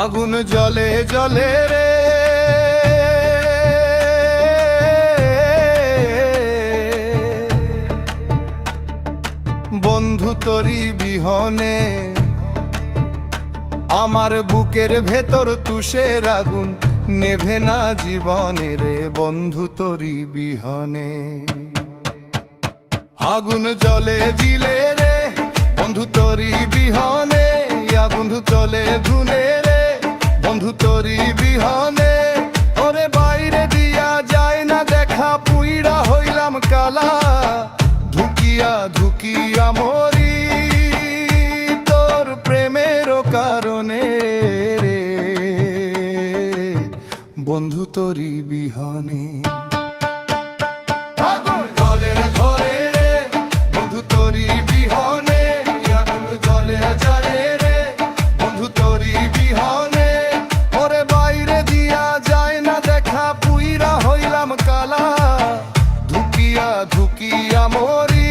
আগুন জ্বলে জ্বলে রে, বন্ধু তোরি বিহনে আমার বুকের ভেতর তুষের আগুন নেভে না জীবনে রে, বন্ধু তোরি বিহনে। আগুন জ্বলে জিলে রে বন্ধু তোরি বিহনে, বন্ধু চলে ধুনে রে বন্ধু তোরি বিহনে। ওরে বাইরে দিয়া যায় না দেখা, পুইরা হইলাম কালা, ধুকিয়া ধুকিয়া মরি তোর প্রেমের কারণে রে, বন্ধু তোরি বিহনে। ধুকিয়া মরি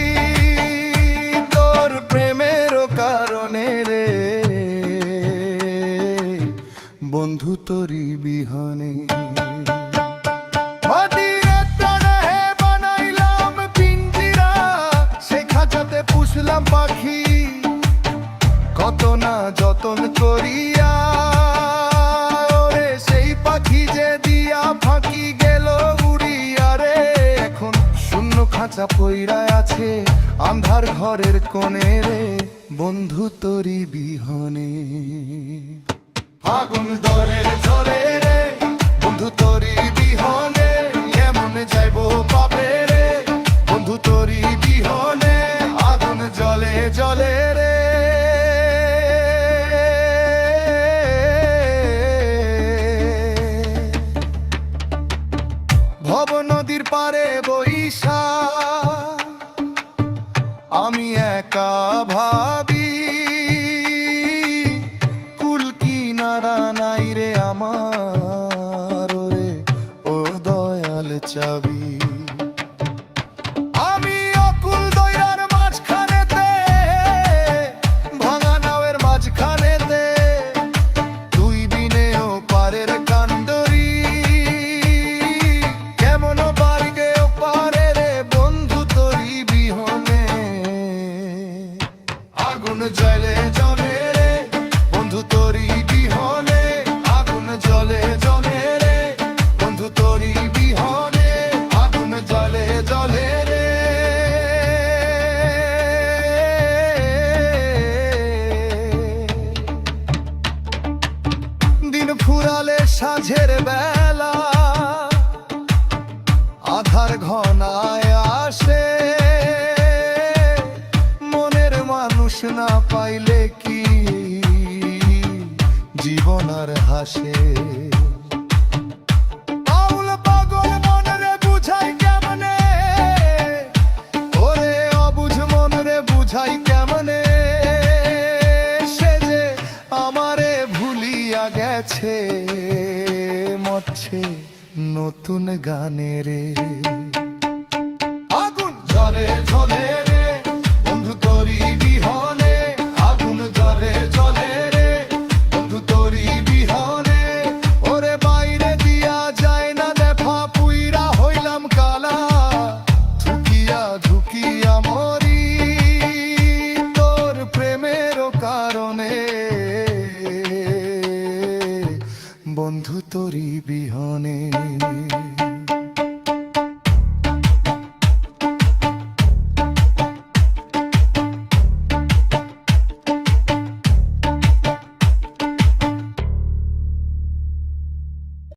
তোর প্রেমের কারণে রে, বন্ধু তোরি বিহনে। বানাইলাম পিঞ্জিরা, সে খাঁচাতে পুষলাম পাখি, কত না যতন করিয়া ওরে সেই পাখি যে দিয়া ফাঁকি গেল উড়িয়া রে। এখন শূন্য খাঁচা পইরা আছে আন্ধার ঘরের কোণে রে, বন্ধু তোরি বিহনে। আগুন দরের ঝরে রে বন্ধু তোরি বিহনে, এমন যাইবো পাবে রে বন্ধু তোরি বিহনে। আগুন জ্বলে জ্বলে রে, ভব নদীর পারে বইসা আমি একা ভাবি, কুল কিনারা নাই রে আমার রে ও দয়াল চাবি। আমি অকুল দয়ার মাঝখানেতে, ভাঙা নাওয়ের মাঝখানেতে, দুই দিনেও পারের কান্দরি, কেমন বাড়িগে পারে রে বন্ধু তোরি বিহনে। আগুন জ্বলে জ্বলে রে বন্ধু তোরি বিহনে, আগুন জ্বলে জ্বলে রে বন্ধু তোরি বিহনে, আগুন জ্বলে জ্বলে রে। দিন ফুরালে সাঁঝের বেলা, আধার ঘনায় আসে, মনের মানুষ না পাইলে কি জীবন আর হাসে। পাগল পাগল মনরে বুঝাই কেমনে, ওরে অবুঝ মনরে বুঝাই কেমনে, সে যে আমারে ভুলিয়া গেছে মরছে নতুন গানে রে। আগুন জ্বলে জ্বলে রে বন্ধু তোরি বিহনে, আগুন জ্বলে জ্বলে রে বন্ধু তোরি বিহনে। ওরে বাইরে দিয়া যায় না দেখা, পুইরা হইলাম কালা, ধুকিয়া ধুকিয়া মরি তোর প্রেমের কারণে, বন্ধু তোরি বিহনে।